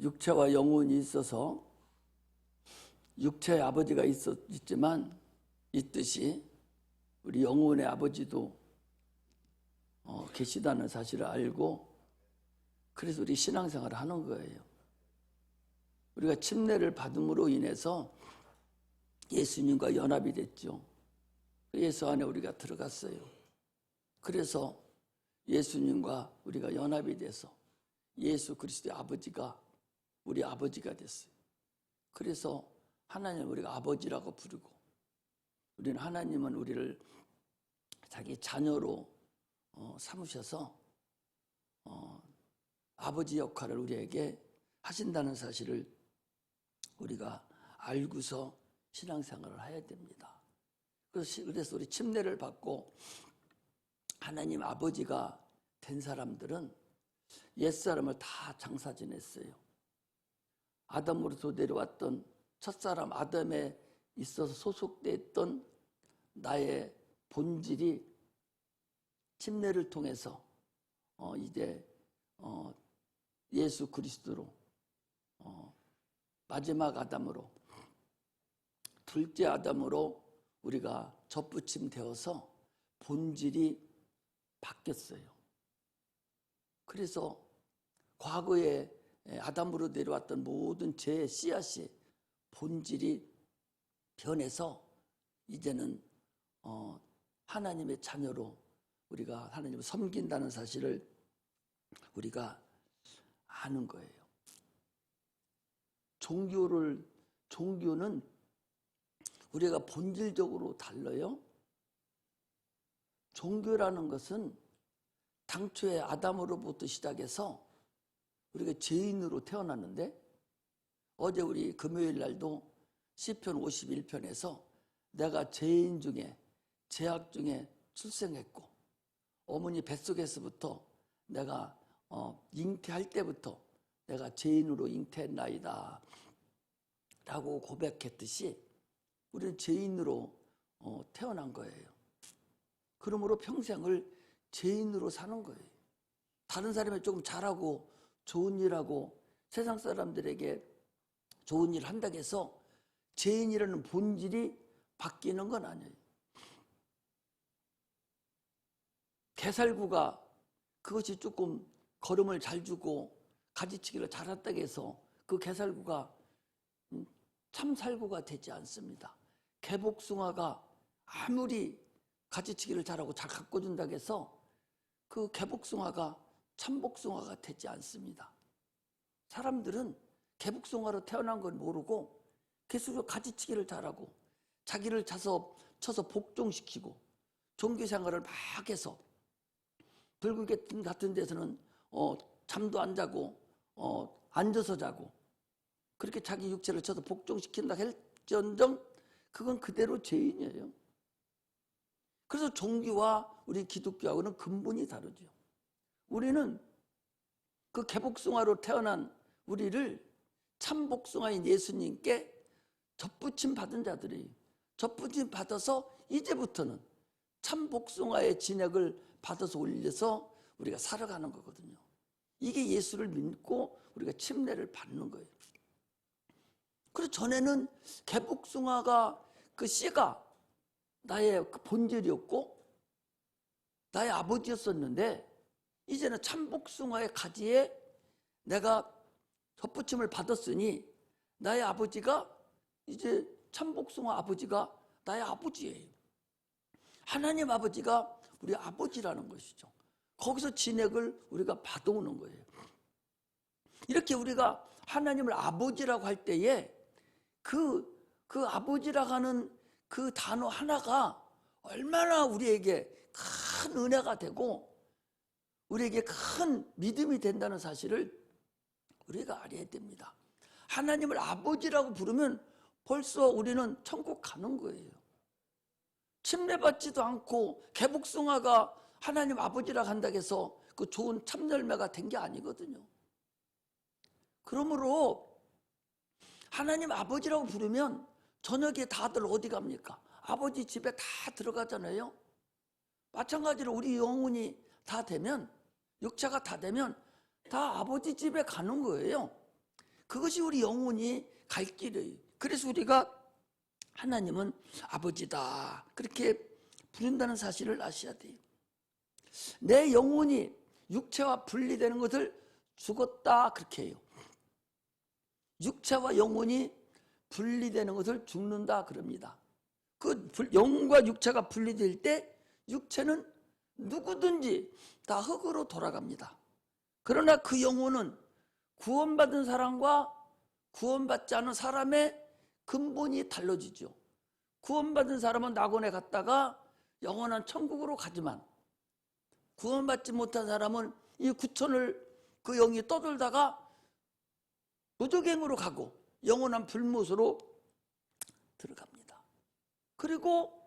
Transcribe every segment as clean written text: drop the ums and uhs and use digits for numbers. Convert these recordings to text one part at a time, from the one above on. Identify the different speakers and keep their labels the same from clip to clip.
Speaker 1: 육체와 영혼이 있어서 육체의 아버지가 있지만 있듯이 우리 영혼의 아버지도 계시다는 사실을 알고 그래서 우리 신앙생활을 하는 거예요. 우리가 침례를 받음으로 인해서 예수님과 연합이 됐죠. 예수 안에 우리가 들어갔어요. 그래서 예수님과 우리가 연합이 돼서 예수 그리스도의 아버지가 우리 아버지가 됐어요. 그래서 하나님을 우리가 아버지라고 부르고 우리는 하나님은 우리를 자기 자녀로 삼으셔서 아버지 역할을 우리에게 하신다는 사실을 우리가 알고서 신앙생활을 해야 됩니다. 그래서 우리 침례를 받고 하나님 아버지가 된 사람들은 옛사람을 다 장사 지냈어요. 아담으로부터 내려왔던 첫사람 아담에 있어서 소속됐던 나의 본질이 침례를 통해서 이제 예수 그리스도로 마지막 아담으로 둘째 아담으로 우리가 접붙임 되어서 본질이 바뀌었어요. 그래서 과거에 아담으로 내려왔던 모든 죄의 씨앗이 본질이 변해서 이제는 하나님의 자녀로 우리가 하나님을 섬긴다는 사실을 우리가 아는 거예요. 종교는 우리가 본질적으로 달라요. 종교라는 것은 당초에 아담으로부터 시작해서 우리가 죄인으로 태어났는데 어제 우리 금요일 날도 시편 51편에서 내가 죄인 중에 죄악 중에 출생했고 어머니 뱃속에서부터 내가 잉태할 때부터 내가 죄인으로 잉태했나이다 라고 고백했듯이 우리는 죄인으로 태어난 거예요. 그러므로 평생을 죄인으로 사는 거예요. 다른 사람이 조금 잘하고 좋은 일하고 세상 사람들에게 좋은 일 한다고 해서 죄인이라는 본질이 바뀌는 건 아니에요. 개살구가 그것이 조금 걸음을 잘 주고 가지치기를 잘했다고 해서 그 개살구가 참살구가 되지 않습니다. 개복숭아가 아무리 가지치기를 잘하고 잘 가꿔준다고 해서 그 개복숭아가 참복숭아가 되지 않습니다. 사람들은 개복숭아로 태어난 걸 모르고 계속 가지치기를 잘하고 자기를 쳐서 복종시키고 종교생활을 막 해서 불교 같은 데서는 잠도 안 자고 앉아서 자고 그렇게 자기 육체를 쳐서 복종시킨다 할지언정 그건 그대로 죄인이에요. 그래서 종교와 우리 기독교하고는 근본이 다르죠. 우리는 그 개복숭아로 태어난 우리를 참복숭아인 예수님께 접붙임 받은 자들이 접붙임 받아서 이제부터는 참복숭아의 진액을 받아서 올려서 우리가 살아가는 거거든요. 이게 예수를 믿고 우리가 침례를 받는 거예요. 그래서 전에는 개복숭아가 그 씨가 나의 그 본질이었고 나의 아버지였었는데 이제는 참복숭아의 가지에 내가 접붙임을 받았으니 나의 아버지가 이제 참복숭아 아버지가 나의 아버지예요. 하나님 아버지가 우리 아버지라는 것이죠. 거기서 진액을 우리가 받아오는 거예요. 이렇게 우리가 하나님을 아버지라고 할 때에 그 아버지라고 하는 그 단어 하나가 얼마나 우리에게 큰 은혜가 되고 우리에게 큰 믿음이 된다는 사실을 우리가 알아야 됩니다. 하나님을 아버지라고 부르면 벌써 우리는 천국 가는 거예요. 침례받지도 않고 개복숭아가 하나님 아버지라고 한다고 해서 그 좋은 참열매가 된 게 아니거든요. 그러므로 하나님 아버지라고 부르면 저녁에 다들 어디 갑니까? 아버지 집에 다 들어가잖아요. 마찬가지로 우리 영혼이 다 되면 육체가 다 되면 다 아버지 집에 가는 거예요. 그것이 우리 영혼이 갈 길이에요. 그래서 우리가 하나님은 아버지다 그렇게 부른다는 사실을 아셔야 돼요. 내 영혼이 육체와 분리되는 것을 죽었다 그렇게 해요. 육체와 영혼이 분리되는 것을 죽는다 그럽니다. 그 영과 육체가 분리될 때 육체는 누구든지 다 흙으로 돌아갑니다. 그러나 그 영혼은 구원받은 사람과 구원받지 않은 사람의 근본이 달라지죠. 구원받은 사람은 낙원에 갔다가 영원한 천국으로 가지만 구원받지 못한 사람은 이 구천을 그 영이 떠돌다가 무저갱으로 가고 영원한 불못으로 들어갑니다. 그리고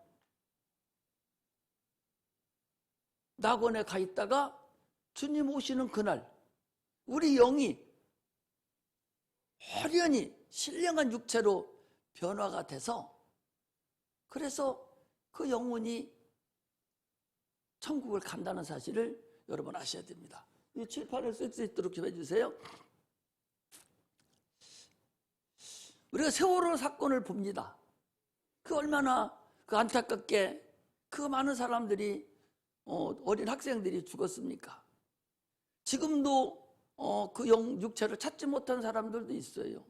Speaker 1: 낙원에 가 있다가 주님 오시는 그날 우리 영이 호련히 신령한 육체로 변화가 돼서 그래서 그 영혼이 천국을 간다는 사실을 여러분 아셔야 됩니다. 이 칠판을 쓸 수 있도록 좀 해주세요. 우리가 세월호 사건을 봅니다. 그 얼마나 그 안타깝게 그 많은 사람들이 어린 학생들이 죽었습니까? 지금도 그 육체를 찾지 못한 사람들도 있어요.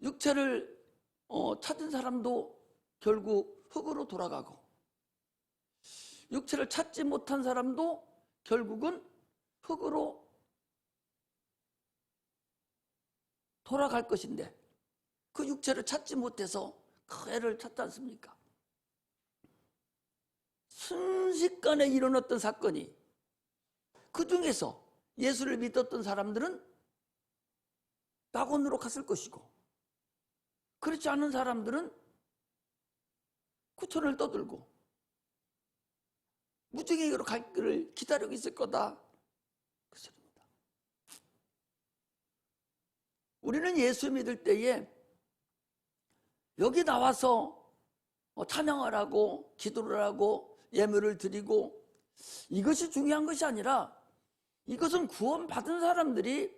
Speaker 1: 육체를 찾은 사람도 결국 흙으로 돌아가고 육체를 찾지 못한 사람도 결국은 흙으로 돌아갈 것인데 그 육체를 찾지 못해서 그 애를 찾지 않습니까? 순식간에 일어났던 사건이 그 중에서 예수를 믿었던 사람들은 낙원으로 갔을 것이고 그렇지 않은 사람들은 구천을 떠들고 무지개로 갈 길을 기다리고 있을 거다 그 소리입니다. 우리는 예수 믿을 때에 여기 나와서 찬양을 하고 기도를 하고 예물을 드리고 이것이 중요한 것이 아니라 이것은 구원받은 사람들이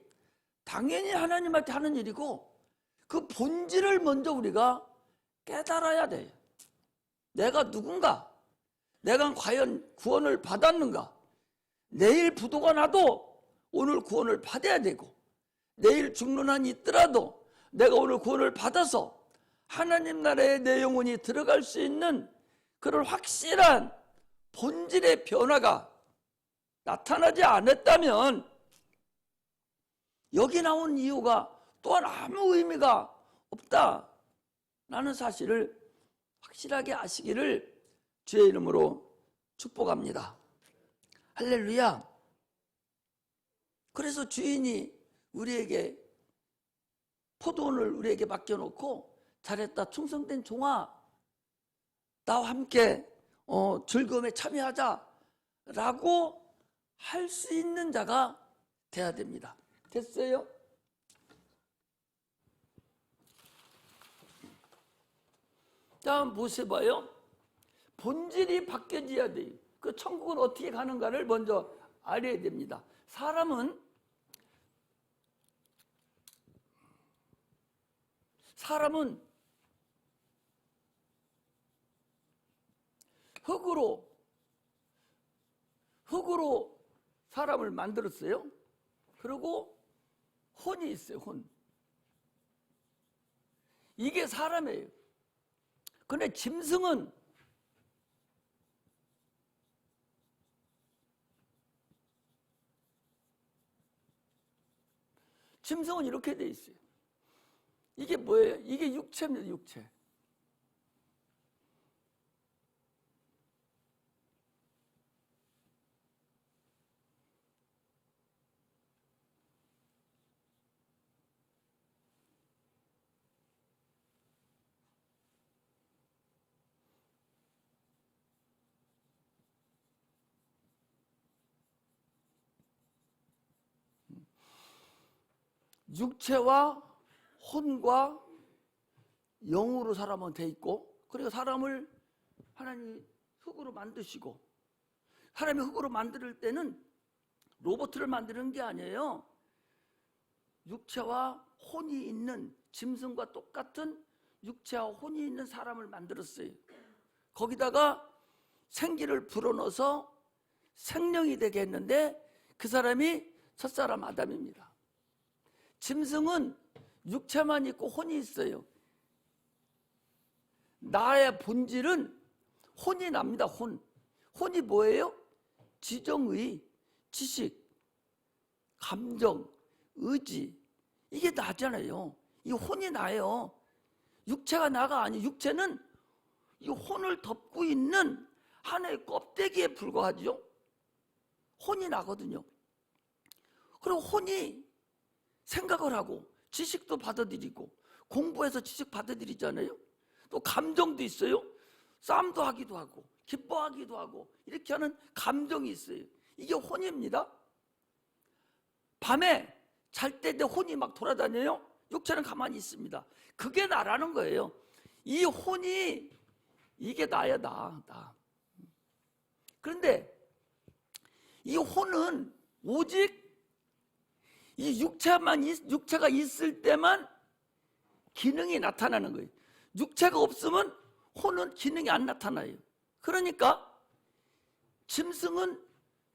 Speaker 1: 당연히 하나님한테 하는 일이고 그 본질을 먼저 우리가 깨달아야 돼요. 내가 누군가? 내가 과연 구원을 받았는가? 내일 부도가 나도 오늘 구원을 받아야 되고 내일 죽는 한이 있더라도 내가 오늘 구원을 받아서 하나님 나라에 내 영혼이 들어갈 수 있는 그런 확실한 본질의 변화가 나타나지 않았다면 여기 나온 이유가 또한 아무 의미가 없다라는 사실을 확실하게 아시기를 주의 이름으로 축복합니다. 할렐루야. 그래서 주인이 우리에게 포도원을 우리에게 맡겨놓고 잘했다 충성된 종아 나와 함께 즐거움에 참여하자라고 할 수 있는 자가 돼야 됩니다. 됐어요? 다음 보세요. 본질이 바뀌어져야 돼요. 그 천국은 어떻게 가는가를 먼저 알아야 됩니다. 사람은 흙으로 사람을 만들었어요. 그리고 혼이 있어요. 혼. 이게 사람이에요. 근데 짐승은 이렇게 돼 있어요. 이게 뭐예요? 이게 육체입니다. 육체. 육체와 혼과 영으로 사람은 돼 있고 그리고 사람을 하나님이 흙으로 만드시고 사람이 흙으로 만들 때는 로봇을 만드는 게 아니에요. 육체와 혼이 있는, 짐승과 똑같은 육체와 혼이 있는 사람을 만들었어요. 거기다가 생기를 불어넣어서 생명이 되게 했는데 그 사람이 첫사람 아담입니다. 짐승은 육체만 있고 혼이 있어요. 나의 본질은 혼이 납니다. 혼이 뭐예요? 지정의, 지식, 감정, 의지, 이게 나잖아요. 이 혼이 나예요. 육체가 나가 아니에요. 육체는 이 혼을 덮고 있는 하나의 껍데기에 불과하죠. 혼이 나거든요. 그리고 혼이 생각을 하고 지식도 받아들이고 공부해서 지식 받아들이잖아요. 또 감정도 있어요. 싸움도 하기도 하고 기뻐하기도 하고 이렇게 하는 감정이 있어요. 이게 혼입니다. 밤에 잘 때 내 혼이 막 돌아다녀요. 육체는 가만히 있습니다. 그게 나라는 거예요. 이 혼이, 이게 나야, 나. 그런데 이 혼은 오직 이 육체가 있을 때만 기능이 나타나는 거예요. 육체가 없으면 혼은 기능이 안 나타나요. 그러니까 짐승은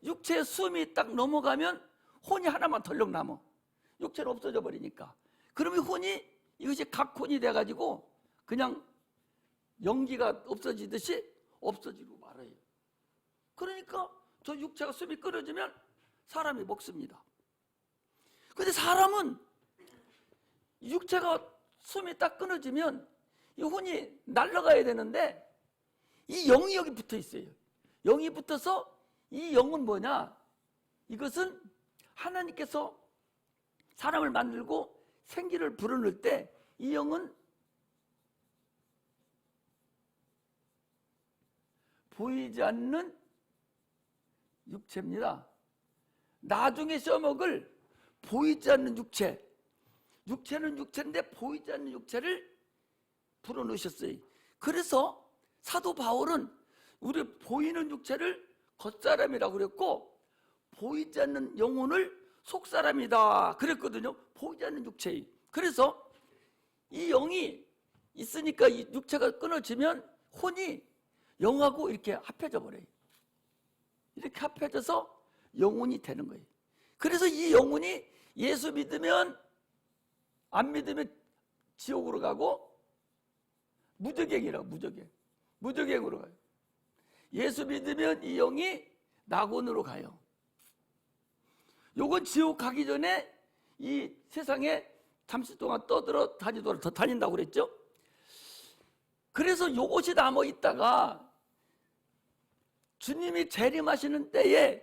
Speaker 1: 육체에 숨이 딱 넘어가면 혼이 하나만 덜렁 남아. 육체는 없어져 버리니까. 그러면 혼이, 이것이 각혼이 돼가지고 그냥 연기가 없어지듯이 없어지고 말아요. 그러니까 저 육체가 숨이 끊어지면 사람이 먹습니다. 근데 사람은 육체가 숨이 딱 끊어지면 이 혼이 날아가야 되는데 이 영이 여기 붙어 있어요. 영이 붙어서 이 영은 뭐냐? 이것은 하나님께서 사람을 만들고 생기를 불어넣을 때 이 영은 보이지 않는 육체입니다. 나중에 써먹을 보이지 않는 육체. 육체는 육체인데 보이지 않는 육체를 불어넣으셨어요. 그래서 사도 바울은 우리 보이는 육체를 겉사람이라고 그랬고 보이지 않는 영혼을 속사람이다 그랬거든요. 보이지 않는 육체에. 그래서 이 영이 있으니까 이 육체가 끊어지면 혼이 영하고 이렇게 합해져 버려요. 이렇게 합해져서 영혼이 되는 거예요. 그래서 이 영혼이 예수 믿으면 안 믿으면 지옥으로 가고 무저갱이라고 무저갱으로 가요. 예수 믿으면 이 영이 낙원으로 가요. 요건 지옥 가기 전에 이 세상에 잠시 동안 떠들어 다니도록 더 다닌다고 그랬죠. 그래서 요것이 남아 있다가 주님이 재림하시는 때에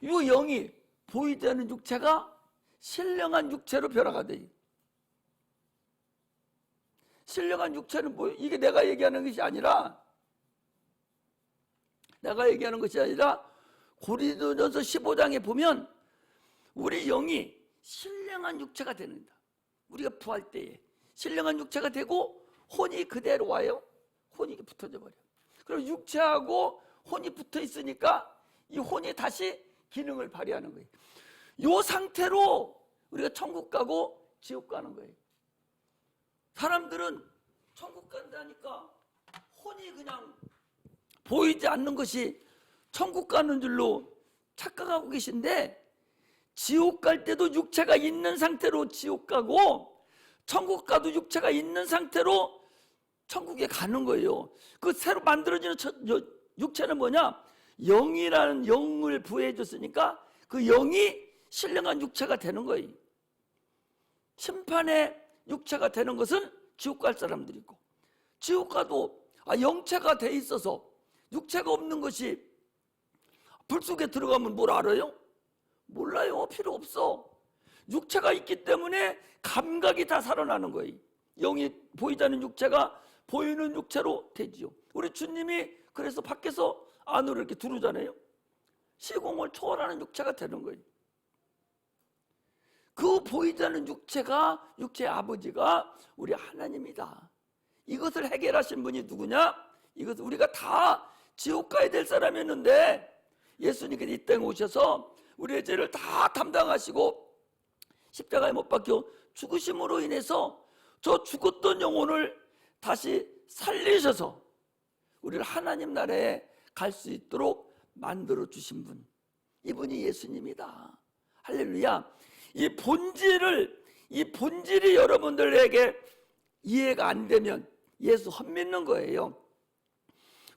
Speaker 1: 이 영이 보이지 않는 육체가 신령한 육체로 변화가 돼요. 신령한 육체는 뭐예요? 이게 내가 얘기하는 것이 아니라 고린도전서 15장에 보면 우리 영이 신령한 육체가 됩니다. 우리가 부활 때에 신령한 육체가 되고 혼이 그대로 와요. 혼이 붙어져 버려요. 그럼 육체하고 혼이 붙어 있으니까 이 혼이 다시 기능을 발휘하는 거예요. 이 상태로 우리가 천국 가고 지옥 가는 거예요. 사람들은 천국 간다니까 혼이 그냥 보이지 않는 것이 천국 가는 줄로 착각하고 계신데 지옥 갈 때도 육체가 있는 상태로 지옥 가고 천국 가도 육체가 있는 상태로 천국에 가는 거예요. 그 새로 만들어지는 육체는 뭐냐? 영이라는 영을 부여해 줬으니까 그 영이 신령한 육체가 되는 거예요. 심판의 육체가 되는 것은 지옥 갈 사람들이고 지옥 가도 영체가 돼 있어서 육체가 없는 것이 불 속에 들어가면 뭘 알아요? 몰라요. 필요 없어. 육체가 있기 때문에 감각이 다 살아나는 거예요. 영이 보이지 않는 육체가 보이는 육체로 되지요. 우리 주님이 그래서 밖에서 안으로 이렇게 들어오잖아요. 시공을 초월하는 육체가 되는 거예요. 그 보이지 않는 육체가 육체의 아버지가 우리 하나님이다. 이것을 해결하신 분이 누구냐? 이것을 우리가 다 지옥 가야 될 사람이었는데 예수님께서 이 땅에 오셔서 우리의 죄를 다 담당하시고 십자가에 못 박혀 죽으심으로 인해서 저 죽었던 영혼을 다시 살리셔서 우리를 하나님 나라에 갈 수 있도록 만들어 주신 분, 이분이 예수님이다. 할렐루야. 이 본질이 여러분들에게 이해가 안 되면 예수 헛믿는 거예요.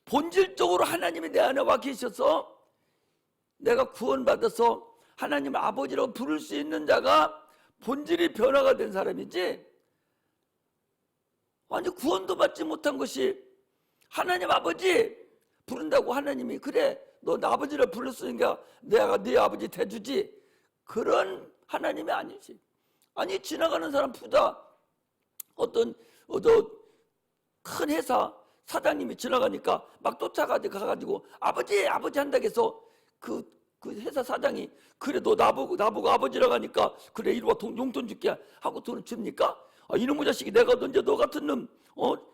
Speaker 1: 본질적으로 하나님이 내 안에 와 계셔서 내가 구원받아서 하나님 아버지라고 부를 수 있는 자가 본질이 변화가 된 사람이지, 아니 구원도 받지 못한 것이 하나님 아버지 부른다고 하나님이 그래 너 나 아버지라 불렀으니까 내가 네 아버지 돼주지, 그런 하나님이 아니지. 아니 지나가는 사람 부자 어떤 큰 회사 사장님이 지나가니까 막 쫓아가가지고 아버지 한다고 해서 그 회사 사장이 그래 너 나보고 아버지라고 하니까 그래 이리 와 용돈 줄게 하고 돈을 줍니까? 이놈의 자식이 내가 언제 너 같은 놈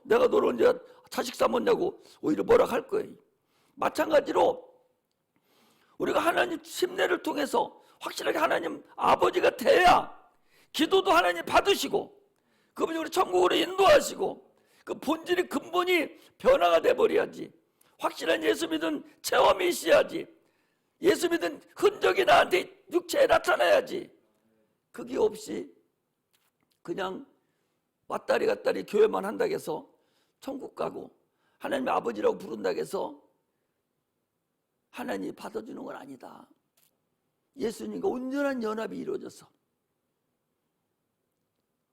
Speaker 1: 내가 너를 언제 자식 삼았냐고 오히려 뭐라 할 거예요. 마찬가지로 우리가 하나님 심례를 통해서 확실하게 하나님 아버지가 돼야 기도도 하나님 받으시고 그분이 우리 천국으로 인도하시고 그 본질이 근본이 변화가 돼버려야지. 확실한 예수 믿은 체험이 있어야지. 예수 믿은 흔적이 나한테 육체에 나타나야지. 그게 없이 그냥 왔다리 갔다리 교회만 한다고 해서 천국 가고 하나님 아버지라고 부른다고 해서 하나님이 받아주는 건 아니다. 예수님과 온전한 연합이 이루어져서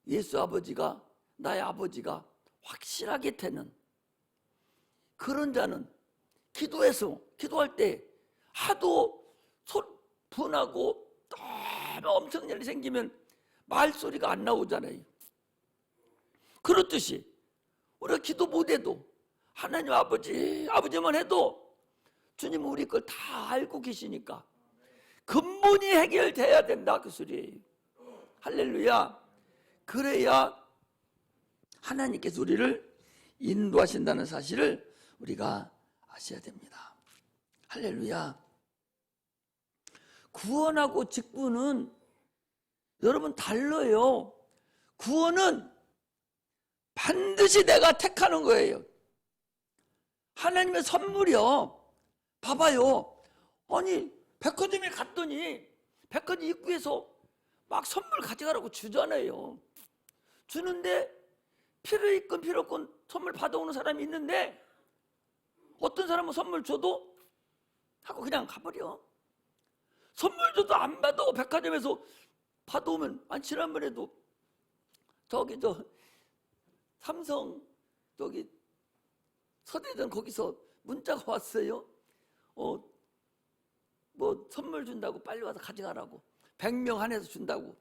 Speaker 1: 예수 아버지가 나의 아버지가 확실하게 되는 그런 자는 기도할 때 하도 분하고 너무 엄청난 일이 생기면 말소리가 안 나오잖아요. 그렇듯이 우리가 기도 못해도 하나님 아버지만 해도 주님은 우리 걸 다 알고 계시니까 근본이 해결돼야 된다 그 소리예요. 할렐루야. 그래야 하나님께서 우리를 인도하신다는 사실을 우리가 아셔야 됩니다. 할렐루야. 구원하고 직분은 여러분 달라요. 구원은 반드시 내가 택하는 거예요. 하나님의 선물이요. 봐봐요. 아니 백화점에 갔더니 백화점 입구에서 막 선물 가져가라고 주잖아요. 주는데 필요 있건 필요 없건 선물 받아오는 사람이 있는데 어떤 사람은 선물 줘도 하고 그냥 가버려. 선물 줘도 안 받아. 백화점에서 받아오면 지난번에도 삼성 서대전 거기서 문자가 왔어요. 뭐 선물 준다고 빨리 와서 가져가라고 100명 한해서 준다고.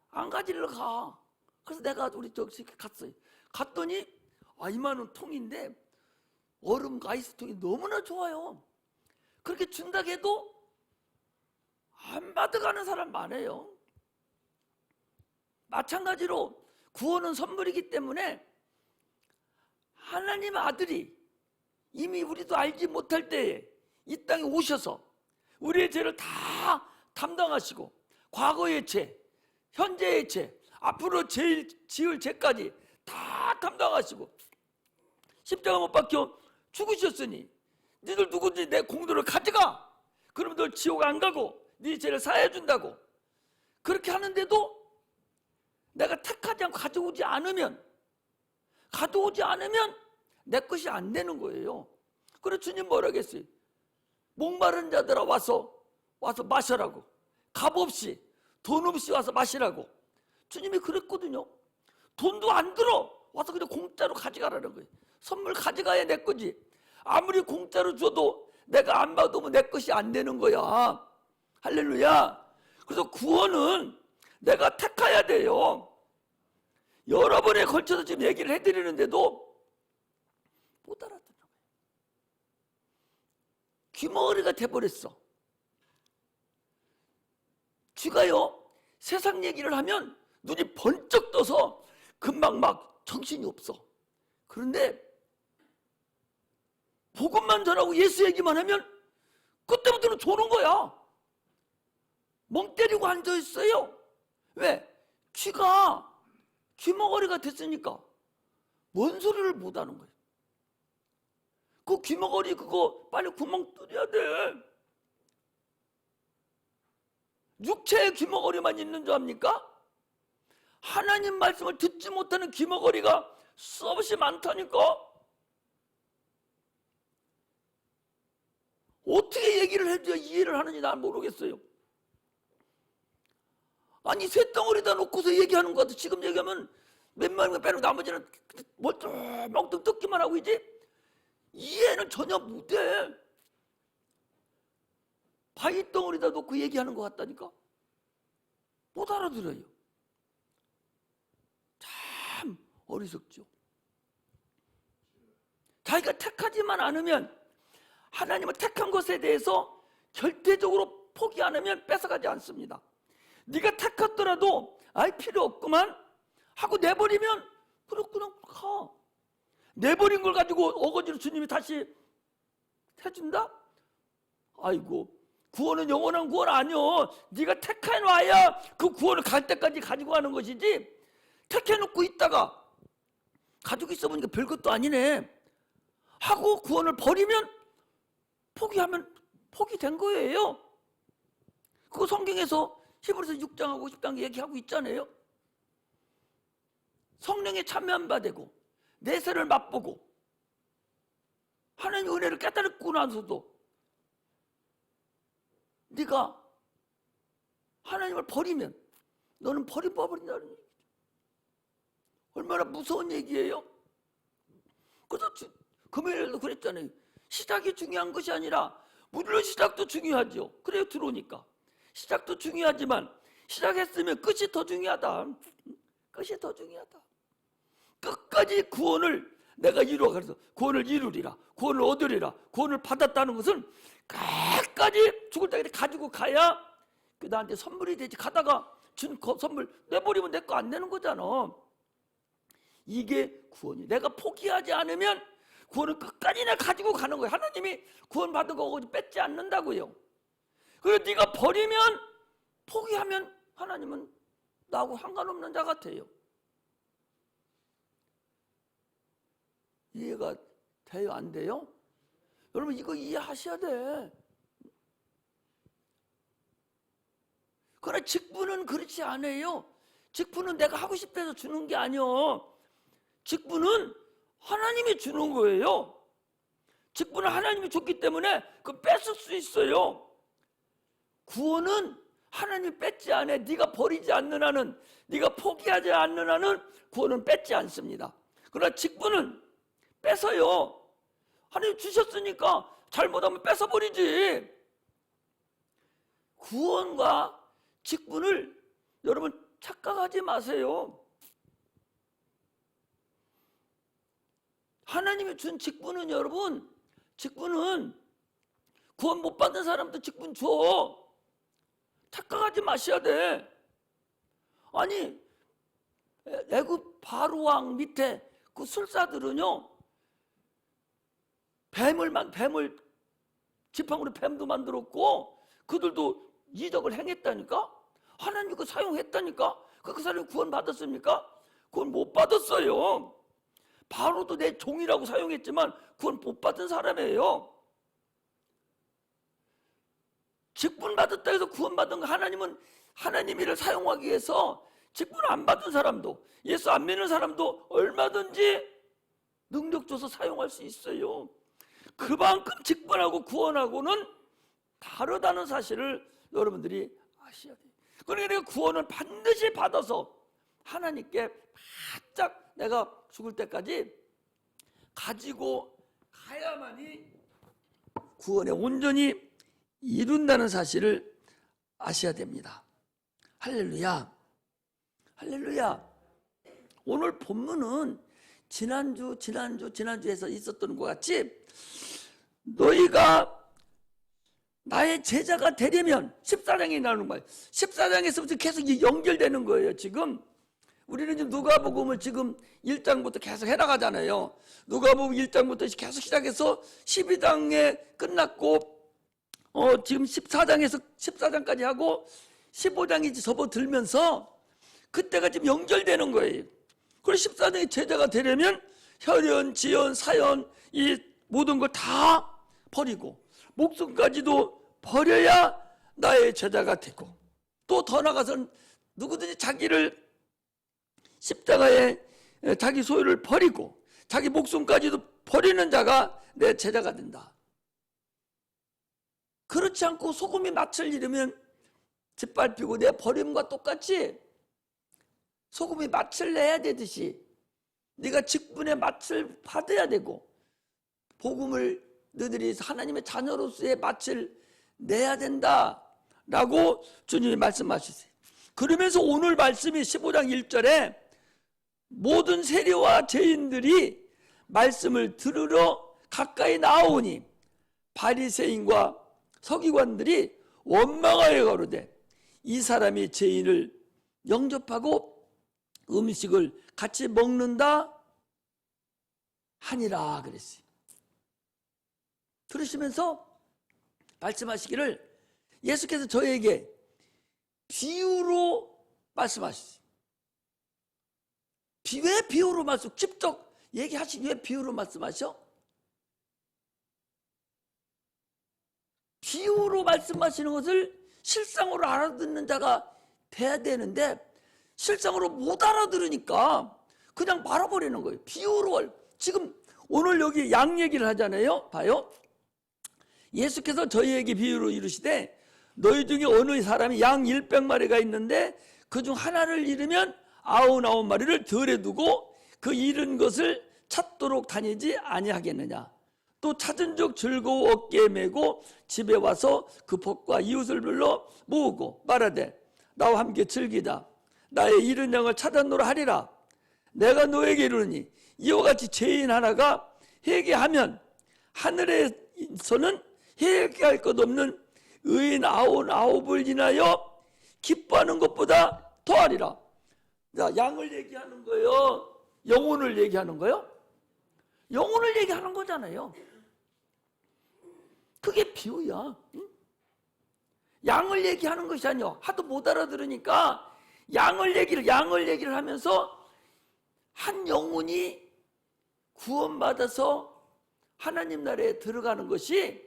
Speaker 1: 안 가지러 가. 그래서 내가 우리 저기 갔어요. 갔더니 2만 원 통인데 얼음 아이스통이 너무나 좋아요. 그렇게 준다고 해도 안 받아가는 사람 많아요. 마찬가지로 구원은 선물이기 때문에 하나님 아들이 이미 우리도 알지 못할 때에 이 땅에 오셔서 우리의 죄를 다 담당하시고 과거의 죄, 현재의 죄, 앞으로 지을 죄까지 다 담당하시고 십자가 못 박혀 죽으셨으니 너희들 누구든지 내 공도를 가져가. 그러면 너 지옥 안 가고 네 죄를 사해 준다고. 그렇게 하는데도 내가 택하지 않고 가져오지 않으면 내 것이 안 되는 거예요. 그래서 주님 뭐라고 했어요? 목마른 자들아 와서 마셔라고. 값 없이 돈 없이 와서 마시라고. 주님이 그랬거든요. 돈도 안 들어. 와서 그냥 공짜로 가져가라는 거예요. 선물 가져가야 내 거지. 아무리 공짜로 줘도 내가 안 받으면 내 것이 안 되는 거야. 할렐루야. 그래서 구원은 내가 택해야 돼요. 여러 번에 걸쳐서 지금 얘기를 해드리는데도 못 알아듣는 거예요. 귀머거리가 돼버렸어. 쥐가요 세상 얘기를 하면 눈이 번쩍 떠서 금방 막 정신이 없어. 그런데 복음만 전하고 예수 얘기만 하면 그때부터는 조는 거야. 멍 때리고 앉아 있어요. 왜? 귀가 귀머거리가 됐으니까 뭔 소리를 못 하는 거예요. 그 귀머거리 그거 빨리 구멍 뚫어야 돼. 육체의 귀머거리만 있는 줄 압니까? 하나님 말씀을 듣지 못하는 귀머거리가 수없이 많다니까. 어떻게 얘기를 해줘야 이해를 하는지 난 모르겠어요. 아니 쇳덩어리다 놓고서 얘기하는 것 같아. 지금 얘기하면 몇 마리가 빼놓고 나머지는 멍뚱 듣기만 하고 있지 이해는 전혀 못해. 바위덩어리다 놓고 얘기하는 것 같다니까. 못 알아들어요. 참 어리석죠. 자기가 택하지만 않으면, 하나님을 택한 것에 대해서 결대적으로 포기 안 하면 뺏어가지 않습니다. 네가 택했더라도 아이 필요 없구만 하고 내버리면 그냥 가. 내버린 걸 가지고 어거지로 주님이 다시 해준다? 아이고, 구원은 영원한 구원 아니요. 네가 택해놔야 그 구원을 갈 때까지 가지고 가는 것이지, 택해놓고 있다가 가지고 있어 보니까 별것도 아니네 하고 구원을 버리면 포기하면 포기된 거예요. 그거 성경에서 히브리서 6장하고 10장 얘기하고 있잖아요. 성령에 참여한 바 되고 내세를 맛보고 하나님의 은혜를 깨달고 나서도 네가 하나님을 버리면 너는 버림받아버린다는 얘기죠. 얼마나 무서운 얘기예요. 그래서 금요일에도 그랬잖아요. 시작이 중요한 것이 아니라, 물론 시작도 중요하죠. 그래요, 들어오니까. 시작도 중요하지만 시작했으면 끝이 더 중요하다. 끝이 더 중요하다. 끝까지 구원을 내가 이루어, 그래서 구원을 이루리라, 구원을 얻으리라, 구원을 받았다는 것은 끝까지 죽을 때까지 가지고 가야 그 나한테 선물이 되지. 가다가 준 선물 내버리면 내 거 안 내는 거잖아. 이게 구원이. 내가 포기하지 않으면 구원은 끝까지 내가 가지고 가는 거예요. 하나님이 구원 받은 거 뺏지 않는다고요. 그래서 네가 버리면, 포기하면 하나님은 나하고 상관없는 자 같아요. 이해가 돼요? 안 돼요? 여러분 이거 이해하셔야 돼. 그러나 직분은 그렇지 않아요. 직분은 내가 하고 싶어서 주는 게 아니요. 직분은 하나님이 주는 거예요. 직분을 하나님이 줬기 때문에 그 뺏을 수 있어요. 구원은 하나님이 뺏지 않아. 네가 버리지 않는 한은, 네가 포기하지 않는 한은 구원은 뺏지 않습니다. 그러나 직분은 뺏어요. 하나님 주셨으니까 잘못하면 뺏어버리지. 구원과 직분을 여러분 착각하지 마세요. 하나님이 준 직분은, 여러분, 직분은 구원 못 받은 사람도 직분 줘. 착각하지 마셔야 돼. 아니 애굽 바로 왕 밑에 그 술사들은요, 뱀을 지팡이로 뱀도 만들었고 그들도 이적을 행했다니까. 하나님 그 사용했다니까. 그 사람이 구원 받았습니까? 구원 못 받았어요. 바로도 내 종이라고 사용했지만 구원 못 받은 사람이에요. 직분 받았다 해서 구원 받은 거, 하나님은 하나님 일을 사용하기 위해서 직분 안 받은 사람도, 예수 안 믿는 사람도 얼마든지 능력 줘서 사용할 수 있어요. 그만큼 직분하고 구원하고는 다르다는 사실을 여러분들이 아셔야 돼요. 그러니까 내가 구원을 반드시 받아서 하나님께 바짝 내가 죽을 때까지 가지고 가야만이 구원에 온전히 이룬다는 사실을 아셔야 됩니다. 할렐루야. 할렐루야. 오늘 본문은 지난주에서 있었던 것 같이, 너희가 나의 제자가 되려면, 14장에 나오는 거예요. 14장에서부터 계속 연결되는 거예요. 지금 우리는 지금 누가복음을 지금 1장부터 계속 해나가잖아요. 누가복음 1장부터 계속 시작해서 12장에 끝났고 지금 14장에서 14장까지 하고 15장이 접어들면서 그때가 지금 연결되는 거예요. 그래서 14장의 제자가 되려면 혈연, 지연, 사연 이 모든 걸 다 버리고 목숨까지도 버려야 나의 제자가 되고, 또 더 나아가서는 누구든지 자기를 십자가에 자기 소유를 버리고 자기 목숨까지도 버리는 자가 내 제자가 된다. 그렇지 않고 소금이 맛을 잃으면 짓밟히고 내 버림과 똑같이 소금이 맛을 내야 되듯이 네가 직분의 맛을 받아야 되고 복음을 너희들이 하나님의 자녀로서의 맛을 내야 된다라고 주님이 말씀하시세요. 그러면서 오늘 말씀이 15장 1절에 모든 세리와 죄인들이 말씀을 들으러 가까이 나오니 바리새인과 서기관들이 원망하여 가로되 이 사람이 죄인을 영접하고 음식을 같이 먹는다 하니라 그랬어요. 들으시면서 말씀하시기를 예수께서 저에게 비유로 말씀하셨어요. 왜 비유로 말씀, 직접 얘기하시기 왜 비유로 말씀하셔? 비유로 말씀하시는 것을 실상으로 알아듣는 자가 돼야 되는데 실상으로 못 알아들으니까 그냥 말아버리는 거예요. 비유로. 지금 오늘 여기 양 얘기를 하잖아요. 봐요. 예수께서 저희에게 비유로 이르시되 너희 중에 어느 사람이 양 100마리가 있는데 그중 하나를 잃으면 99마리를 덜에 두고 그 잃은 것을 찾도록 다니지 아니하겠느냐. 또 찾은 적 즐거워 어깨에 메고 집에 와서 그 복과 이웃을 불러 모으고 말하되 나와 함께 즐기자. 나의 잃은 양을 찾았노라 하리라. 내가 너에게 이르노니 이와 같이 죄인 하나가 회개하면 하늘에서는 회개할 것 없는 의인 99을 인하여 기뻐하는 것보다 더하리라. 자, 양을 얘기하는 거예요? 영혼을 얘기하는 거예요? 영혼을 얘기하는 거잖아요. 그게 비유야. 응? 양을 얘기하는 것이 아니요. 하도 못 알아들으니까 양을 얘기를 하면서 한 영혼이 구원받아서 하나님 나라에 들어가는 것이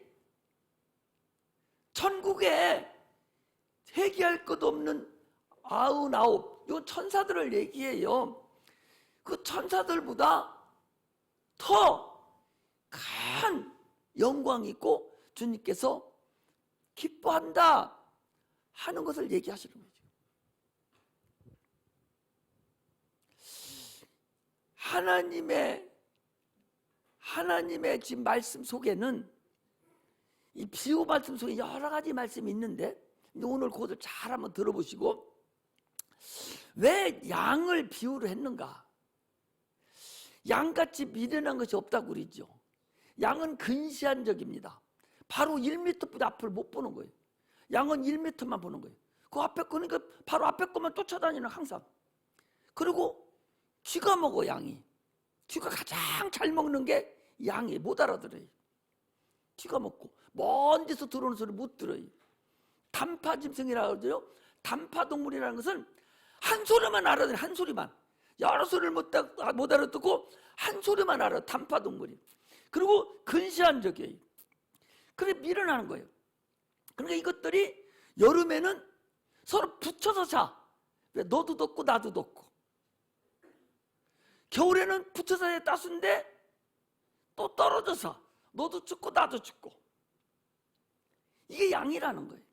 Speaker 1: 천국에 회개할 것 없는 99, 요 천사들을 얘기해요. 그 천사들보다 더 큰 영광이 있고 주님께서 기뻐한다 하는 것을 얘기하시는 거죠. 하나님의 지금 말씀 속에는 이 비유 말씀 속에 여러 가지 말씀이 있는데 오늘 그것을 잘 한번 들어보시고 왜 양을 비유로 했는가? 양같이 미련한 것이 없다고 그러죠. 양은 근시한 적입니다. 바로 1m보다 앞을 못 보는 거예요. 양은 1m만 보는 거예요. 그 앞에 거니까 바로 앞에 것만 쫓아다니는 항상. 그리고 쥐가 먹어 양이. 쥐가 가장 잘 먹는 게 양이 못 알아들어요. 쥐가 먹고 먼 데서 들어오는 소리 못 들어요. 단파짐승이라고 그러죠. 단파동물이라는 것은 한 소리만 알아들어요. 한 소리만. 여러 소리를 못 알아듣고 한 소리만 알아. 단파동물이. 그리고 근시한 적이에요. 그래 밀어나는 거예요. 그러니까 이것들이 여름에는 서로 붙여서 자. 너도 덥고 나도 덥고. 겨울에는 붙여서 자야 따순데 또 떨어져서 너도 춥고 나도 춥고. 이게 양이라는 거예요.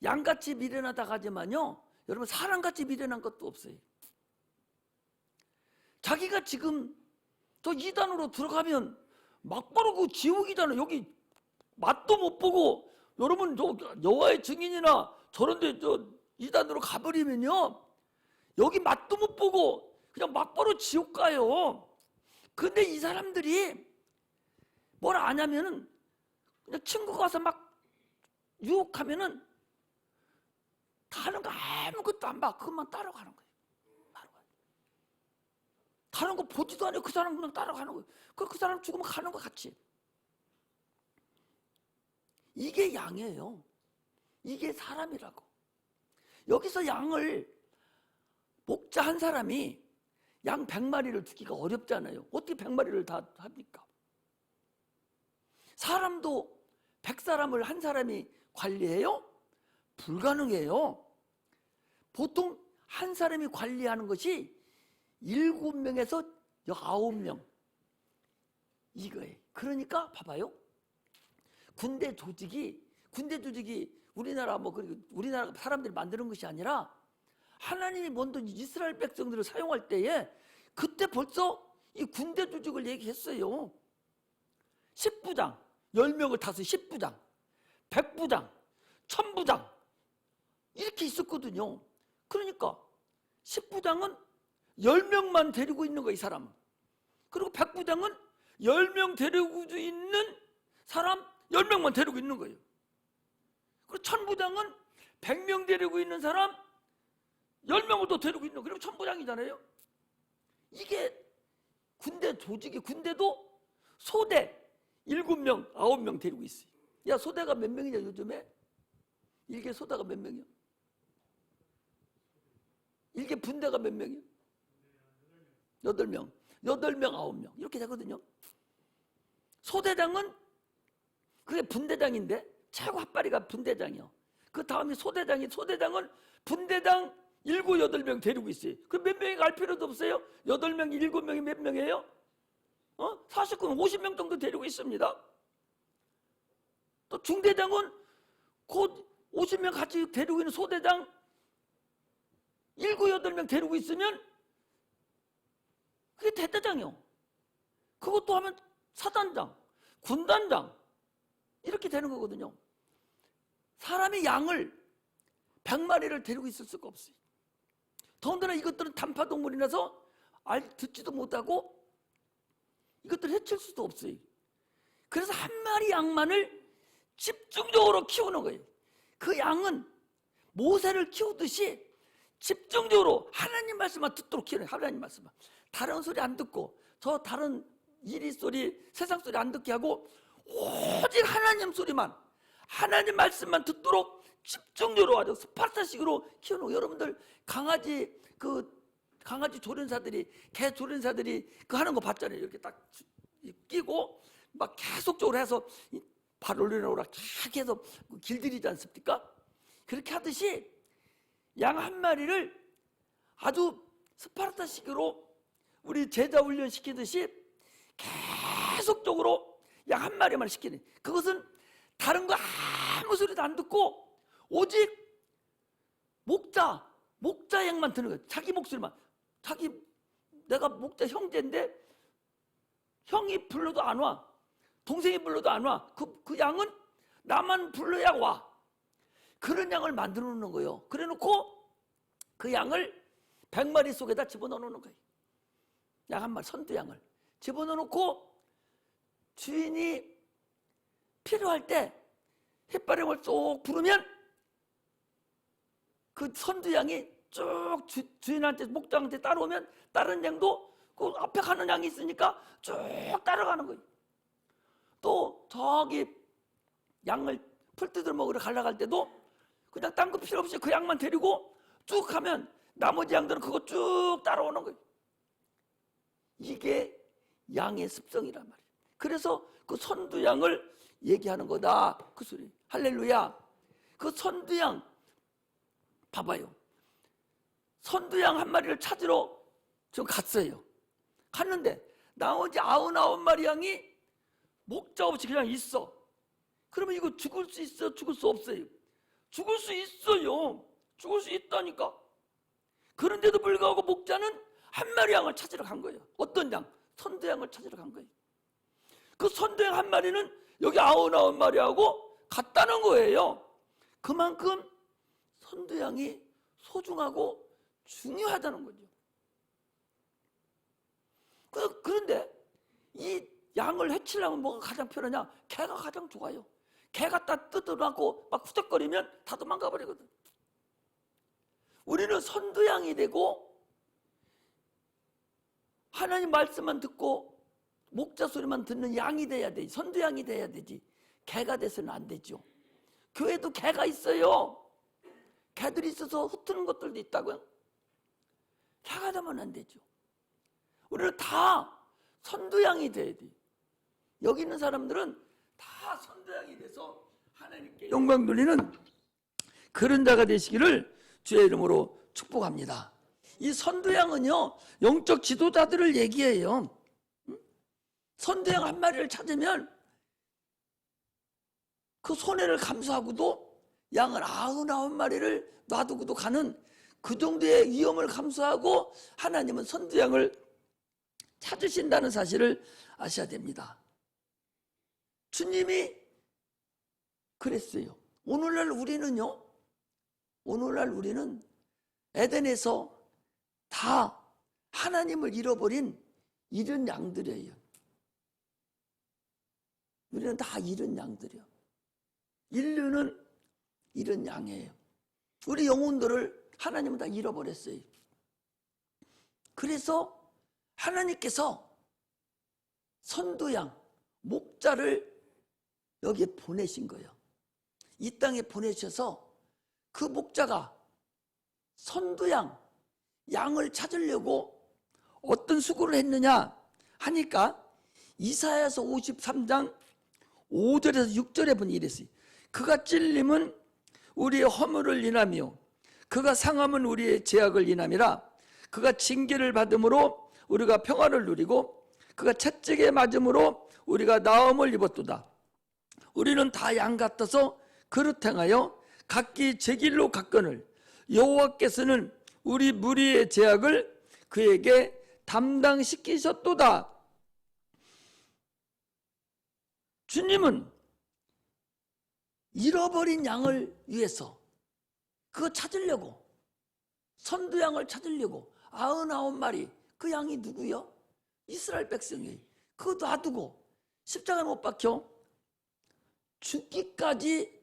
Speaker 1: 양같이 미련하다 하지만요, 여러분 사람같이 미련한 것도 없어요. 자기가 지금 저 이단으로 들어가면 막바로 그 지옥이잖아요. 여기 맛도 못 보고 여러분 저 여호와의 증인이나 저런데 저 이단으로 가버리면요, 여기 맛도 못 보고 그냥 막바로 지옥 가요. 근데 이 사람들이 뭘 아냐면은 그냥 친구가 와서 막 유혹하면은 다른 거 아무것도 안 봐. 그것만 따라가는 거예요. 다른 거 보지도 않아요. 그 사람 그냥 따라가는 거예요. 그 사람 죽으면 가는 거 같이. 이게 양이에요. 이게 사람이라고. 여기서 양을 목자 한 사람이 양 100마리를 두기가 어렵잖아요. 어떻게 100마리를 다 합니까? 사람도 100사람을 한 사람이 관리해요? 불가능해요. 보통 한 사람이 관리하는 것이 7명에서 9명 이거예요. 그러니까 봐봐요. 군대 조직이 우리나라 우리나라 사람들이 만드는 것이 아니라 하나님이 먼저 이스라엘 백성들을 사용할 때에 그때 벌써 이 군대 조직을 얘기했어요. 10부장 10명을 타서 10부장 100부장 1000부장 이렇게 있었거든요. 그러니까 10부장은 10명만 데리고 있는 거예요, 이 사람은. 그리고 100부장은 10명 데리고 있는 사람 10명만 데리고 있는 거예요. 그리고 1000부장은 100명 데리고 있는 사람 10명을 더 데리고 있는 거예요. 그럼 1000부장이잖아요. 이게 군대 조직이, 군대도 소대 7명, 9명 데리고 있어요. 야, 소대가 몇 명이냐 요즘에? 일개 소대가 몇 명이야? 일개 분대가 몇 명이야? 8명, 9명 이렇게 되거든요. 소대장은 그게 분대장인데 최고 핫바리가 분대장이요. 그 다음에 소대장은 분대장 7, 8명 데리고 있어요. 그럼 몇 명이 갈 필요도 없어요. 8명, 7명이 몇 명이에요? 49명, 50명 정도 데리고 있습니다. 또 중대장은 곧 50명 같이 데리고 있는 소대장 7, 8명 데리고 있으면 그게 대대장이요. 그것도 하면 사단장, 군단장 이렇게 되는 거거든요. 사람이 양을 100마리를 데리고 있을 수가 없어요. 더군다나 이것들은 단파동물이라서 듣지도 못하고 이것들을 해칠 수도 없어요. 그래서 한 마리 양만을 집중적으로 키우는 거예요. 그 양은 모세를 키우듯이 집중적으로 하나님 말씀만 듣도록 키우는 거예요. 하나님 말씀만. 다른 소리 안 듣고 저 다른 이리 소리, 세상 소리 안 듣게 하고 오직 하나님 소리만, 하나님 말씀만 듣도록 집중적으로 아주 스파르타식으로 키우는 거예요. 여러분들 강아지 조련사들이, 개 조련사들이 그 하는 거 봤잖아요. 이렇게 딱 끼고 막 계속적으로 해서 발 올려놓으라 쫙 해서 길들이지 않습니까? 그렇게 하듯이 양 한 마리를 아주 스파르타식으로 우리 제자 훈련 시키듯이 계속적으로 양 한 마리만 시키는, 그것은 다른 거 아무 소리도 안 듣고 오직 목자 양만 듣는 거예요. 자기 목소리만. 내가 목자 형제인데 형이 불러도 안 와. 동생이 불러도 안 와. 그 양은 나만 불러야 와. 그런 양을 만들어 놓는 거예요. 그래 놓고 그 양을 100마리 속에다 집어넣어 놓는 거예요. 양 한 마리, 선두양을 집어넣어 놓고 주인이 필요할 때 햇바람을 쏙 부르면 그 선두양이 쭉 주인한테, 목장한테 따라오면 다른 양도 그 앞에 가는 양이 있으니까 쭉 따라가는 거예요. 또 저기 양을 풀 뜯어 먹으러 가려고 할 때도 그냥 딴 거 필요 없이 그 양만 데리고 쭉 가면 나머지 양들은 그거 쭉 따라오는 거예요. 이게 양의 습성이란 말이에요. 그래서 그 선두양을 얘기하는 거다, 그 소리. 할렐루야. 그 선두양 봐봐요. 선두양 한 마리를 찾으러 저 갔어요. 갔는데 나머지 99마리 양이 목자 없이 그냥 있어. 그러면 이거 죽을 수 있어? 죽을 수 없어요? 죽을 수 있어요. 죽을 수 있다니까. 그런데도 불구하고 목자는 한 마리 양을 찾으러 간 거예요. 어떤 양? 선두양을 찾으러 간 거예요. 그 선두양 한 마리는 여기 99마리하고 같다는 거예요. 그만큼 선두양이 소중하고 중요하다는 거죠. 그런데 이 양을 해치려면 뭐가 가장 편하냐? 개가 가장 좋아요. 개가 딱 뜯어놓고 막 후적거리면 다 도망가 버리거든. 우리는 선두양이 되고 하나님 말씀만 듣고 목자 소리만 듣는 양이 돼야 돼. 선두양이 돼야 되지. 개가 돼서는 안 되죠. 교회도 개가 있어요. 개들이 있어서 흩트는 것들도 있다고요. 개가 되면 안 되죠. 우리는 다 선두양이 돼야 돼요. 여기 있는 사람들은 다 선두양이 돼서 하나님께 영광 돌리는 그런 자가 되시기를 주의 이름으로 축복합니다. 이 선두양은요, 영적 지도자들을 얘기해요. 선두양 한 마리를 찾으면 그 손해를 감수하고도 양을 99마리를 놔두고도 가는 그 정도의 위험을 감수하고 하나님은 선두양을 찾으신다는 사실을 아셔야 됩니다. 주님이 그랬어요. 오늘날 우리는 에덴에서 다 하나님을 잃어버린 잃은 양들이에요. 우리는 다 잃은 양들이요. 인류는 잃은 양이에요. 우리 영혼들을 하나님은 다 잃어버렸어요. 그래서 하나님께서 선두양, 목자를 여기에 보내신 거예요. 이 땅에 보내셔서 그 목자가 선두양, 양을 찾으려고 어떤 수고를 했느냐 하니까 이사야서 53장 5절에서 6절에 보니 이랬어요. 그가 찔림은 우리의 허물을 인하며 그가 상함은 우리의 죄악을 인함이라. 그가 징계를 받음으로 우리가 평화를 누리고 그가 채찍에 맞음으로 우리가 나음을 입었도다. 우리는 다 양 같아서 그릇 행하여 각기 제 길로 갔거늘 여호와께서는 우리 무리의 죄악을 그에게 담당시키셨도다. 주님은 잃어버린 양을 위해서 그거 찾으려고, 선두양을 찾으려고 99마리, 그 양이 누구요? 이스라엘 백성이. 그거 놔두고 십자가에 못 박혀 죽기까지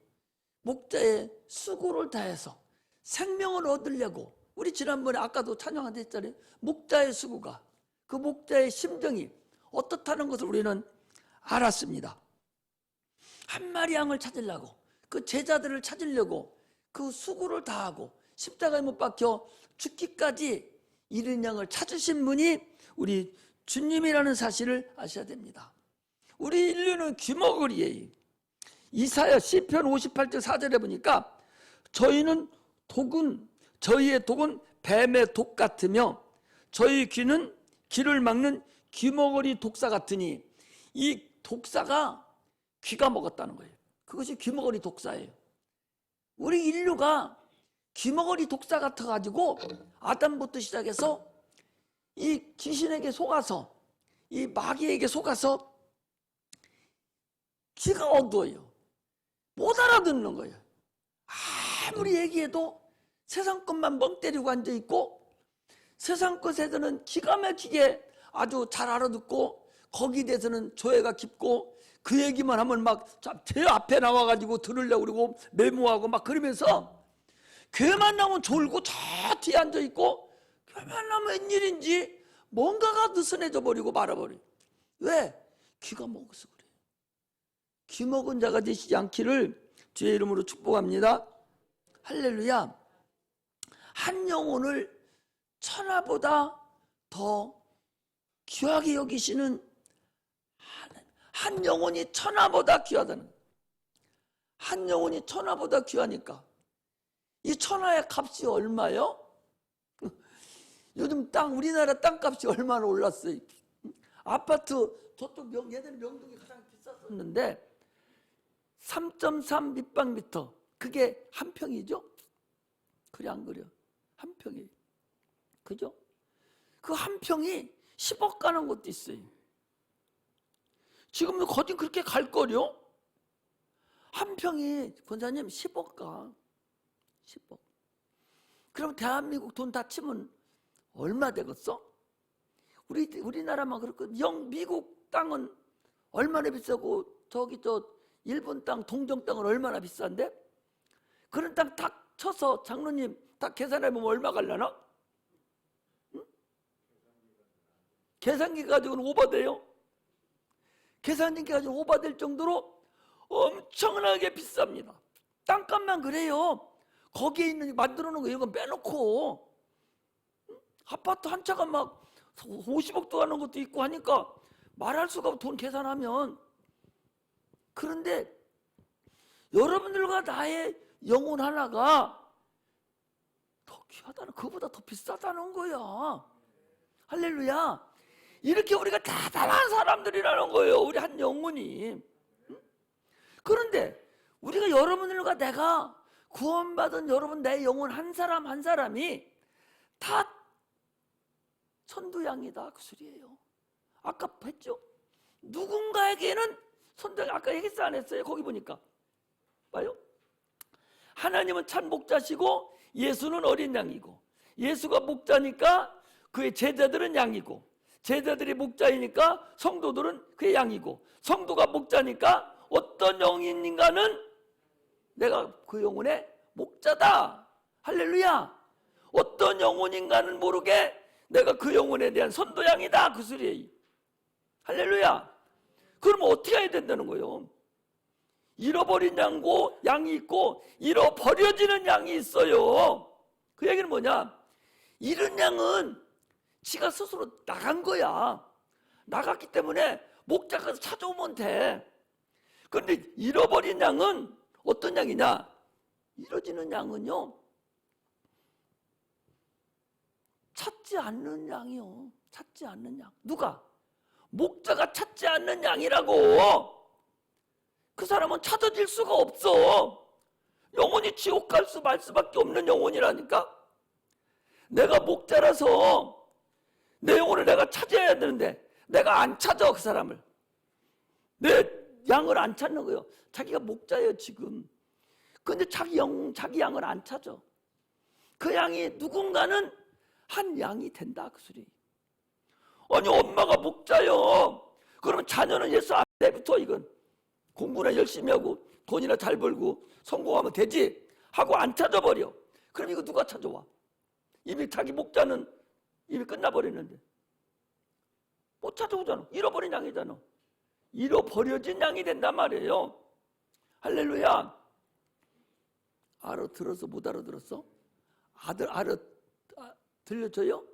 Speaker 1: 목자의 수고를 다해서 생명을 얻으려고, 우리 지난번에 아까도 찬양한 데 했잖아요. 목자의 수고가, 그 목자의 심정이 어떻다는 것을 우리는 알았습니다. 한 마리 양을 찾으려고, 그 제자들을 찾으려고 그 수고를 다하고 십자가에 못 박혀 죽기까지 잃은 양을 찾으신 분이 우리 주님이라는 사실을 아셔야 됩니다. 우리 인류는 귀머거리예요. 이사야 시편 58절 4절에 보니까 저희의 독은 뱀의 독 같으며 저희 귀는 귀를 막는 귀머거리 독사 같으니, 이 독사가 귀가 먹었다는 거예요. 그것이 귀머거리 독사예요. 우리 인류가 귀머거리 독사 같아가지고 아담부터 시작해서 이 귀신에게 속아서, 이 마귀에게 속아서 귀가 어두워요. 못 알아듣는 거예요. 아무리 얘기해도 세상 것만 멍 때리고 앉아있고, 세상 것에서는 기가 막히게 아주 잘 알아듣고, 거기에 대해서는 조예가 깊고, 그 얘기만 하면 막 제 앞에 나와가지고 들으려고 그러고 메모하고 막 그러면서, 교회만 나오면 졸고 저 뒤에 앉아있고, 교회만 나오면 웬일인지 뭔가가 느슨해져 버리고 말아버려요. 왜? 귀가 먹어서 그래요. 귀 먹은 자가 되시지 않기를 주의 이름으로 축복합니다. 할렐루야. 한 영혼을 천하보다 더 귀하게 여기시는, 한 영혼이 천하보다 귀하다는, 한 영혼이 천하보다 귀하니까 이 천하의 값이 얼마요? 요즘 우리나라 땅값이 얼마나 올랐어요. 아파트 저쪽 예전에 명동이 가장 비쌌었는데 3.3 밑방미터, 그게 한 평이죠? 그래 안 그래요? 한 평이, 그죠? 그 한 평이 10억 가는 것도 있어요. 지금도 거진 그렇게 갈 거려? 한 평이, 권사님, 10억 가. 10억. 그럼 대한민국 돈 다 치면 얼마 되겠어? 우리나라만 그렇고, 미국 땅은 얼마나 비싸고, 일본 땅, 동정 땅은 얼마나 비싼데? 그런 땅 딱 쳐서 장로님 다 계산해보면 얼마 갈라나? 응? 계산기 가지고는 오버돼요. 계산기 가지고 오버될 정도로 엄청나게 비쌉니다. 땅값만 그래요. 거기에 있는 만들어 놓은 거 이런 거 빼놓고 아파트 한 차가 막 50억도 하는 것도 있고 하니까 말할 수가 없고 돈 계산하면. 그런데 여러분들과 나의 영혼 하나가 더 귀하다는, 그보다 더 비싸다는 거야. 할렐루야. 이렇게 우리가 대단한 사람들이라는 거예요. 우리 한 영혼이. 그런데 우리가 여러분들과 내가 구원받은 여러분, 내 영혼 한 사람 한 사람이 다 선두양이다, 그 소리예요. 아까 했죠? 누군가에게는 선두양, 아까 얘기했어 안 했어요? 거기 보니까 봐요. 하나님은 참 목자시고 예수는 어린 양이고, 예수가 목자니까 그의 제자들은 양이고, 제자들이 목자이니까 성도들은 그의 양이고, 성도가 목자니까 어떤 영인인가는 내가 그 영혼의 목자다. 할렐루야. 어떤 영혼인가는 모르게 내가 그 영혼에 대한 선도양이다, 그 소리예요. 할렐루야. 그러면 어떻게 해야 된다는 거예요? 잃어버린 양이 있고 잃어버려지는 양이 있어요. 그 얘기는 뭐냐? 잃은 양은 지가 스스로 나간 거야. 나갔기 때문에 목자가 찾아오면 돼. 그런데 잃어버린 양은 어떤 양이냐? 잃어지는 양은요, 찾지 않는 양이요. 찾지 않는 양. 누가? 목자가 찾지 않는 양이라고. 그 사람은 찾아질 수가 없어. 영혼이 지옥 갈 수밖에 없는 영혼이라니까. 내가 목자라서 내 영혼을 내가 찾아야 되는데 내가 안 찾아, 그 사람을. 내 양을 안 찾는 거예요. 자기가 목자예요 지금. 근데 자기 양을 안 찾아. 그 양이 누군가는 한 양이 된다, 그 소리. 아니 엄마가 목자요. 그러면 자녀는 예수 안 내부터 이건 공부나 열심히 하고 돈이나 잘 벌고 성공하면 되지 하고 안 찾아버려. 그럼 이거 누가 찾아와? 이미 자기 목자는 이미 끝나버렸는데 못 찾아오잖아. 잃어버린 양이잖아. 잃어버려진 양이 된단 말이에요. 할렐루야. 알아들어서 못 알아들었어? 들려줘요?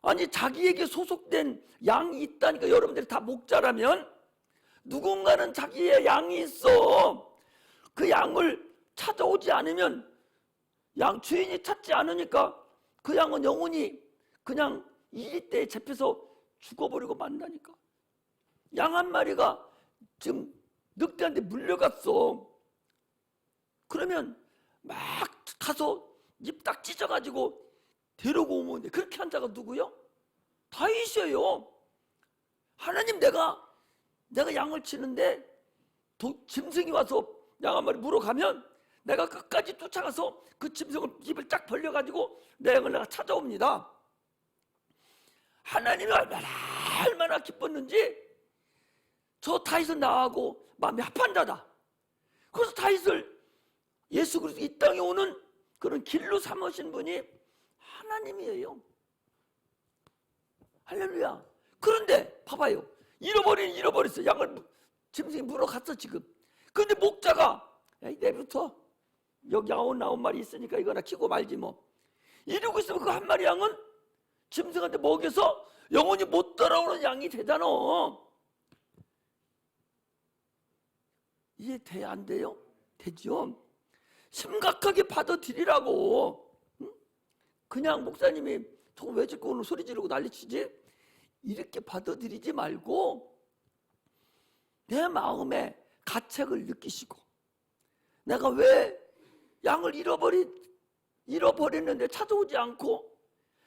Speaker 1: 아니 자기에게 소속된 양이 있다니까. 여러분들이 다 목자라면 누군가는 자기의 양이 있어. 그 양을 찾아오지 않으면, 양 주인이 찾지 않으니까 그 양은 영혼이 그냥 이리때에 잡혀서 죽어버리고 만다니까. 양 한 마리가 지금 늑대한테 물려갔어. 그러면 막 가서 입 딱 찢어가지고 데리고 오면 돼. 그렇게 한 자가 누구요? 다윗이에요. 하나님, 내가 양을 치는데 짐승이 와서 양 한 마리 물어가면 내가 끝까지 쫓아가서 그 짐승을 입을 딱 벌려가지고 내 양을 내가 찾아옵니다. 하나님이 얼마나 기뻤는지 저 다윗은 나하고 마음이 합한 자다. 그래서 다윗을 예수 그리스도 이 땅에 오는 그런 길로 삼으신 분이 하나님이에요. 할렐루야. 그런데 봐봐요. 잃어버렸어. 양을 짐승이 물어갔어 지금. 그런데 목자가 내부터 여기 아홉 마리 있으니까 이거나 키고 말지 뭐 이러고 있으면 그 한 마리 양은 짐승한테 먹여서 영원히 못 돌아오는 양이 되잖아. 이해 돼? 안 돼요? 되죠? 심각하게 받아들이라고. 그냥 목사님이 저거 왜 자꾸 오늘 소리 지르고 난리치지? 이렇게 받아들이지 말고 내 마음에 가책을 느끼시고, 내가 왜 양을 잃어버렸는데 찾아오지 않고,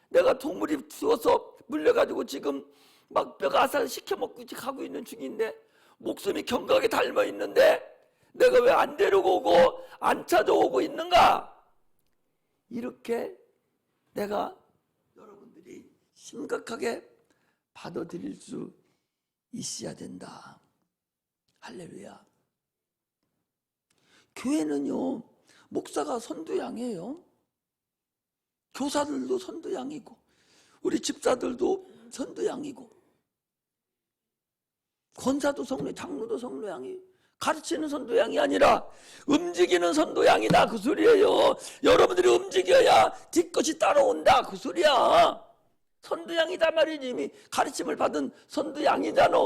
Speaker 1: 내가 동물이 죽어서 물려가지고 지금 막 뼈가 아살 시켜먹고 가고 있는 중인데, 목숨이 경각에 닳아있는데 내가 왜 안 데려오고 안 찾아오고 있는가? 이렇게 내가 여러분들이 심각하게 받아들일 수 있어야 된다. 할렐루야. 교회는요, 목사가 선두양이에요. 교사들도 선두양이고 우리 집사들도 선두양이고 권사도 성로, 장로도 성로양이에요. 가르치는 선도양이 아니라 움직이는 선도양이다 그 소리예요. 여러분들이 움직여야 뒷것이 따라온다 그 소리야. 선도양이다 말이지. 이미 가르침을 받은 선도양이잖아.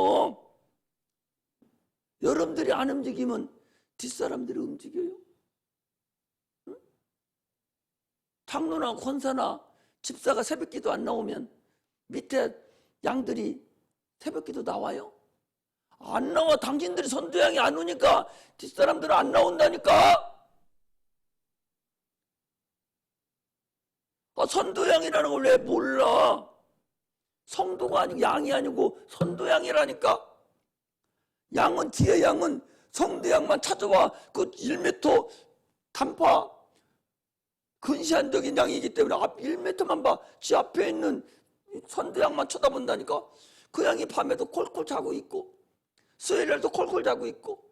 Speaker 1: 여러분들이 안 움직이면 뒷사람들이 움직여요. 응? 장로나 권사나 집사가 새벽기도 안 나오면 밑에 양들이 새벽기도 나와요? 안 나와. 당신들이 선도양이 안 오니까 뒷사람들은 안 나온다니까. 선도양이라는 걸 왜 몰라? 성도가 아니고 양이 아니고 선도양이라니까. 양은 뒤에 양은 성도양만 찾아와. 그 1m 간파 근시안적인 양이기 때문에 앞 1m만 봐. 지 앞에 있는 선도양만 쳐다본다니까. 그 양이 밤에도 콜콜 자고 있고 수요일날도 콜콜 자고 있고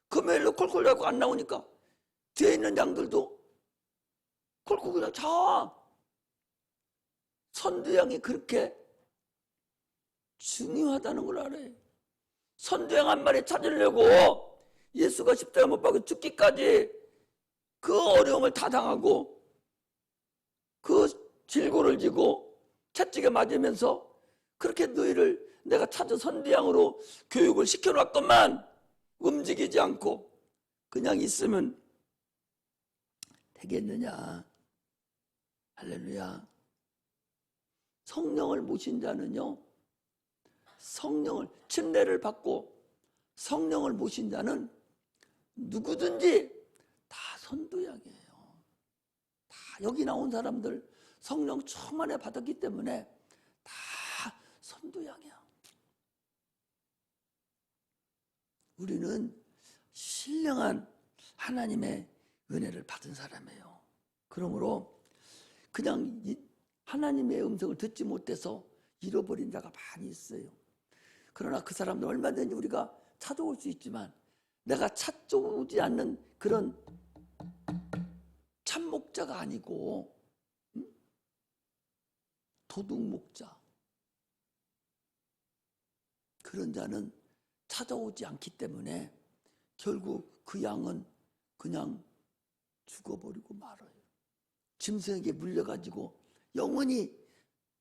Speaker 1: 금요일도 콜콜 자고 안 나오니까 뒤에 있는 양들도 콜콜 그냥 자. 선도양이 그렇게 중요하다는 걸 알아요. 선도양 한 마리 찾으려고 예수가 십자가 못 박혀 죽기까지 그 어려움을 다 당하고 그 질고를 지고 채찍에 맞으면서 그렇게 너희를 내가 찾아 선도양으로 교육을 시켜놨건만 움직이지 않고 그냥 있으면 되겠느냐. 할렐루야. 성령을 모신 자는요, 성령을 침례를 받고 성령을 모신 자는 누구든지 다 선도양이에요. 다 여기 나온 사람들 성령 충만에 받았기 때문에 다 선도양이야. 우리는 신령한 하나님의 은혜를 받은 사람이에요. 그러므로 그냥 하나님의 음성을 듣지 못해서 잃어버린 자가 많이 있어요. 그러나 그 사람들 얼마든지 우리가 찾아올 수 있지만 내가 찾아오지 않는 그런 참목자가 아니고 도둑목자, 그런 자는 찾아오지 않기 때문에 결국 그 양은 그냥 죽어버리고 말아요. 짐승에게 물려가지고 영원히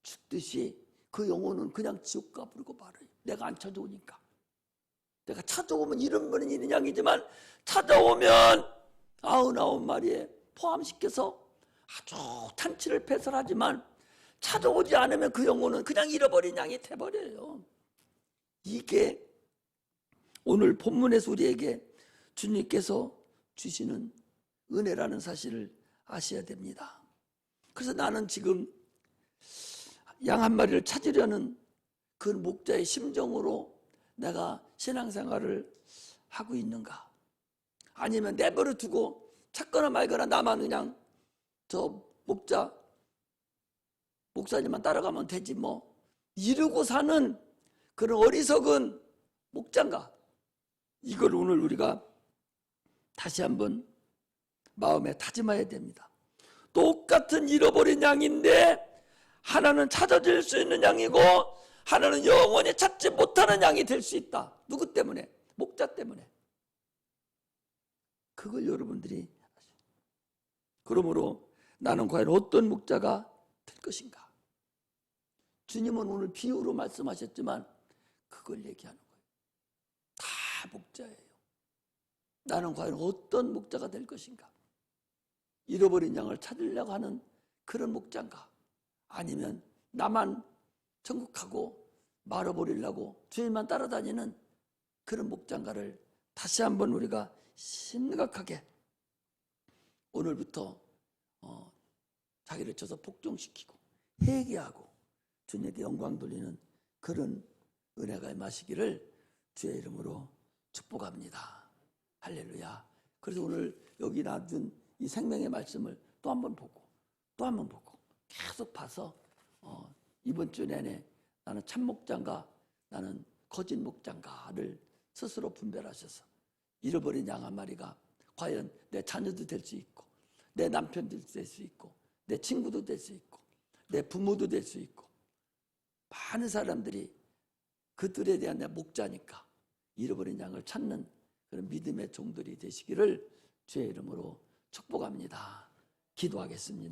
Speaker 1: 죽듯이 그 영혼은 그냥 지옥 가버리고 말아요. 내가 안 찾아오니까. 내가 찾아오면 70번은 양이지만 찾아오면 99마리에 포함시켜서 아주 탄치를 배설하지만 찾아오지 않으면 그 영혼은 그냥 잃어버린 양이 돼버려요. 이게 오늘 본문에서 우리에게 주님께서 주시는 은혜라는 사실을 아셔야 됩니다. 그래서 나는 지금 양 한 마리를 찾으려는 그 목자의 심정으로 내가 신앙생활을 하고 있는가? 아니면 내버려 두고 찾거나 말거나 나만 그냥 저 목사님만 따라가면 되지 뭐, 이러고 사는 그런 어리석은 목자인가? 이걸 오늘 우리가 다시 한번 마음에 다짐해야 됩니다. 똑같은 잃어버린 양인데 하나는 찾아질 수 있는 양이고 하나는 영원히 찾지 못하는 양이 될 수 있다. 누구 때문에? 목자 때문에. 그걸 여러분들이 아시죠. 그러므로 나는 과연 어떤 목자가 될 것인가? 주님은 오늘 비유로 말씀하셨지만 그걸 얘기하는 거예요. 다 목자예요. 나는 과연 어떤 목자가 될 것인가? 잃어버린 양을 찾으려고 하는 그런 목자인가? 아니면 나만 천국하고 말아버리려고 주님만 따라다니는 그런 목자인가를 다시 한번 우리가 심각하게 오늘부터 자기를 쳐서 복종시키고 회개하고 주님께 영광 돌리는 그런 은혜가 임하시기를 주의 이름으로 축복합니다. 할렐루야. 그래서 오늘 여기 놔둔 이 생명의 말씀을 또 한 번 보고 또 한 번 보고 계속 봐서 이번 주 내내 나는 참목자인가 나는 거짓 목자인가를 스스로 분별하셔서 잃어버린 양 한 마리가 과연 내 자녀도 될 수 있고 내 남편도 될 수 있고 내 친구도 될 수 있고 내 부모도 될 수 있고 많은 사람들이 그들에 대한 내 목자니까 잃어버린 양을 찾는 그런 믿음의 종들이 되시기를 주의 이름으로 축복합니다. 기도하겠습니다.